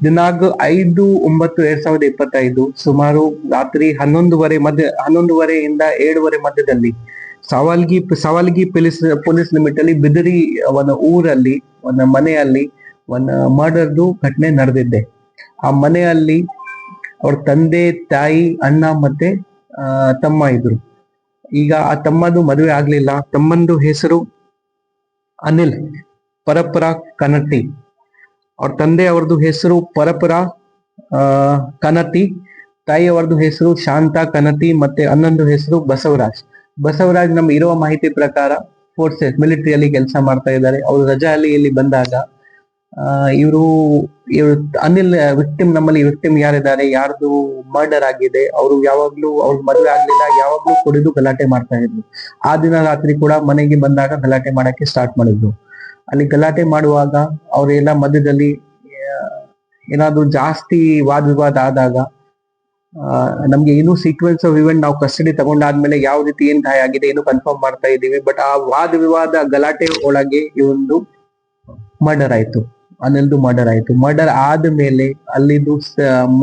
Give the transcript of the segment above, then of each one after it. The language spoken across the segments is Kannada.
ದಿನಾಂಕ 5/9/2025 ಸುಮಾರು ರಾತ್ರಿ 11:30 7:30 ಮಧ್ಯದಲ್ಲಿ ಸವಾಲ್ಗಿ ಪೊಲೀಸ್ ಲಿಮಿಟ್ ಅಲ್ಲಿ ಬಿದಿರಿ ಒಂದು ಊರಲ್ಲಿ ಒಂದು ಮನೆಯಲ್ಲಿ ಒಂದು ಮರ್ಡರ್ದು ಘಟನೆ ನಡೆದಿದೆ. ಆ ಮನೆಯಲ್ಲಿ ಅವ್ರ ತಂದೆ, ತಾಯಿ, ಅಣ್ಣ ಮತ್ತೆ ತಮ್ಮ ಇದ್ರು. ಈಗ ಆ ತಮ್ಮದು ಮದುವೆ ಆಗ್ಲಿಲ್ಲ. ತಮ್ಮಂದು ಹೆಸರು ಅನಿಲ್ ಪರಪರ ಕನಟಿ. ಅವ್ರ ತಂದೆ ಅವ್ರದ್ದು ಹೆಸರು ಪರಪರ ಕನತಿ, ತಾಯಿ ಅವ್ರದ್ದು ಹೆಸರು ಶಾಂತ ಕನತಿ, ಮತ್ತೆ ಅಣ್ಣಂದು ಹೆಸರು ಬಸವರಾಜ್ ನಮ್ಗೆ ಇರುವ ಮಾಹಿತಿ ಪ್ರಕಾರ ಫೋರ್ಸಸ್ ಮಿಲಿಟರಿಯಲ್ಲಿ ಕೆಲಸ ಮಾಡ್ತಾ ಇದ್ದಾರೆ. ಅವರು ರಜಾಯಲ್ಲಿ ಇಲ್ಲಿ ಬಂದಾಗ ಇವರು ಅನಿಲ್ ವಿಕ್ಟಿಮ್, ನಮ್ಮಲ್ಲಿ ವಿಕ್ಟಿಮ್ ಯಾರಿದ್ದಾರೆ, ಯಾರ್ದು ಮರ್ಡರ್ ಆಗಿದೆ, ಅವರು ಯಾವಾಗ್ಲೂ ಅವ್ರ ಮದುವೆ ಆಗ್ಲಿಲ್ಲ, ಯಾವಾಗ್ಲೂ ಕುಡಿದು ಗಲಾಟೆ ಮಾಡ್ತಾ ಇದ್ರು. ಆ ದಿನ ರಾತ್ರಿ ಕೂಡ ಮನೆಗೆ ಬಂದಾಗ ಗಲಾಟೆ ಮಾಡಕ್ಕೆ ಸ್ಟಾರ್ಟ್ ಮಾಡಿದ್ರು. ಅಲ್ಲಿ ಗಲಾಟೆ ಮಾಡುವಾಗ ಅವರೆಲ್ಲ ಮಧ್ಯದಲ್ಲಿ ಏನಾದ್ರು ಜಾಸ್ತಿ ವಾದ ವಿವಾದ ಆದಾಗ ನಮ್ಗೆ ಇನ್ನೂ ಸೀಕ್ವೆನ್ಸ್ ಆಫ್ ಇವೆಂಟ್ ನಾವು ಕಸ್ಟಡಿ ತಗೊಂಡಾದ್ಮೇಲೆ ಯಾವ ರೀತಿ ಏನ್ ಗಾಯ ಆಗಿದೆ ಏನು ಕನ್ಫರ್ಮ್ ಮಾಡ್ತಾ ಇದೀವಿ. ಬಟ್ ಆ ವಾದ ವಿವಾದ ಗಲಾಟೆ ಒಳಗೆ ಈ ಒಂದು ಮರ್ಡರ್ ಆಯ್ತು, ಅನಿಲ್ದು ಮರ್ಡರ್ ಆಯ್ತು. ಮರ್ಡರ್ ಆದ್ಮೇಲೆ ಅಲ್ಲಿದ್ದು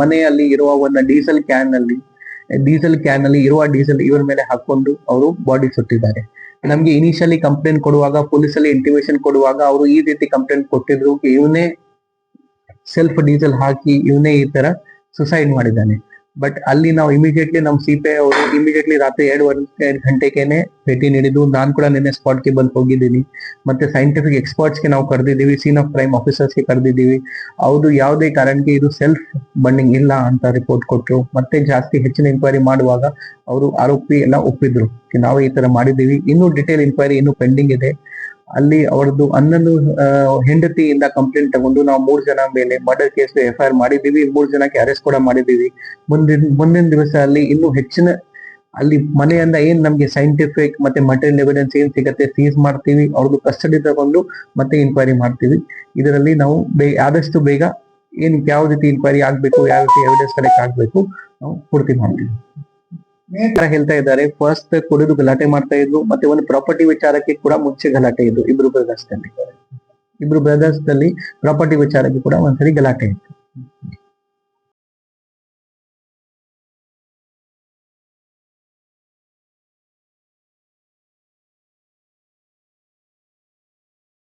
ಮನೆಯಲ್ಲಿ ಇರುವ ಒಂದು ಡೀಸೆಲ್ ಕ್ಯಾನ್ ಅಲ್ಲಿ ಇರುವ ಡೀಸೆಲ್ ಇವ್ರ ಮೇಲೆ ಹಾಕೊಂಡು ಅವರು ಬಾಡಿ ಸುಟ್ಟಿದ್ದಾರೆ. ನಮ್ಗೆ ಇನಿಷಿಯಲಿ ಕಂಪ್ಲೇಂಟ್ ಕೊಡುವಾಗ, ಪೊಲೀಸಲ್ಲಿ ಇಂಟಿಮೇಷನ್ ಕೊಡುವಾಗ ಅವರು ಈ ರೀತಿ ಕಂಪ್ಲೇಂಟ್ ಕೊಟ್ಟಿದ್ರು, ಇವನೇ ಸೆಲ್ಫ್ ಡೀಸೆಲ್ ಹಾಕಿ ಇವನೇ ಈ ತರ ಸುಸೈಡ್ ಮಾಡಿದ್ದಾನೆ. ಬಟ್ ಅಲ್ಲಿ ನಾವು ಇಮಿಡಿಯೇಟ್ಲಿ ನಮ್ಮ CPI ಅವರು ಇಮಿಡಿಯೇಟ್ಲಿ ರಾತ್ರಿ 2 ಗಂಟೆಗೆನೆ ಭೇಟಿ ನೀಡಿದ್ದು. ನಾನು ಕೂಡ ನಿನ್ನೆ ಸ್ಪಾಟ್ಗೆ ಬಂದು ಹೋಗಿದ್ದೀನಿ. ಮತ್ತೆ ಸೈಂಟಿಫಿಕ್ ಎಕ್ಸ್ಪರ್ಟ್ಸ್ಗೆ ನಾವು ಕರೆದಿದ್ದೀವಿ, ಸೀನ್ ಆಫ್ ಕ್ರೈಮ್ ಆಫೀಸರ್ಸ್ಗೆ ಕರೆದಿದ್ದೀವಿ. ಅವರು ಯಾವುದೇ ಕಾರಣಕ್ಕೆ ಇದು ಸೆಲ್ಫ್ ಬಂಡಿಂಗ್ ಇಲ್ಲ ಅಂತ ರಿಪೋರ್ಟ್ ಕೊಟ್ಟರು. ಮತ್ತೆ ಜಾಸ್ತಿ ಹೆಚ್ಚಿನ ಇನ್ಕ್ವೈರಿ ಮಾಡುವಾಗ ಅವರು ಆರೋಪಿ ಎಲ್ಲ ಒಪ್ಪಿದ್ರು, ನಾವು ಈ ತರ ಮಾಡಿದ್ದೀವಿ. ಇನ್ನೂ ಡಿಟೇಲ್ ಇನ್ಕ್ವೈರಿ ಇನ್ನೂ ಪೆಂಡಿಂಗ್ ಇದೆ. ಅಲ್ಲಿ ಅವರದ್ದು ಅಣ್ಣನ ಹೆಂಡತಿಯಿಂದ ಕಂಪ್ಲೇಂಟ್ ತಗೊಂಡು ನಾವು 3 ಜನ ಮೇಲೆ ಮರ್ಡರ್ ಕೇಸ್ FIR ಮಾಡಿದ್ದೀವಿ. 3 ಜನಕ್ಕೆ ಅರೆಸ್ಟ್ ಕೂಡ ಮಾಡಿದ್ದೀವಿ. ಮುಂದಿನ ದಿವಸ ಅಲ್ಲಿ ಇನ್ನೂ ಹೆಚ್ಚಿನ ಅಲ್ಲಿ ಮನೆಯಿಂದ ಏನ್ ನಮ್ಗೆ ಸೈಂಟಿಫಿಕ್ ಮತ್ತೆ ಮಟೀರಿಯಲ್ ಎವಿಡೆನ್ಸ್ ಏನ್ ಸಿಗತ್ತೆ ಸೀಸ್ ಮಾಡ್ತೀವಿ. ಅವ್ರದ್ದು ಕಸ್ಟಡಿ ತಗೊಂಡು ಮತ್ತೆ ಇನ್ಕ್ವೈರಿ ಮಾಡ್ತೀವಿ. ಇದರಲ್ಲಿ ನಾವು ಆದಷ್ಟು ಬೇಗ ಏನ್ ಯಾವ ರೀತಿ ಇನ್ಕ್ವೈರಿ ಆಗ್ಬೇಕು, ಯಾವ ರೀತಿ ಎವಿಡೆನ್ಸ್ ಕಲೆಕ್ಟ್ ಆಗ್ಬೇಕು ನಾವು ಪೂರ್ತಿ ಮಾಡ್ತೀವಿ. ಹೇಳ್ತಾ ಇದ್ದಾರೆ, ಫಸ್ಟ್ ಕುಡಿದು ಗಲಾಟೆ ಮಾಡ್ತಾ ಇದ್ರು. ಮತ್ತೆ ಒಂದು ಪ್ರಾಪರ್ಟಿ ವಿಚಾರಕ್ಕೆ ಕೂಡ ಮುಂಚೆ ಗಲಾಟೆ ಇದ್ದು ಇಬ್ರು ಬ್ರದರ್ಸ್ ದಲ್ಲಿ ಪ್ರಾಪರ್ಟಿ ವಿಚಾರಕ್ಕೆ ಕೂಡ ಒಂದ್ಸರಿ ಗಲಾಟೆ ಇತ್ತು.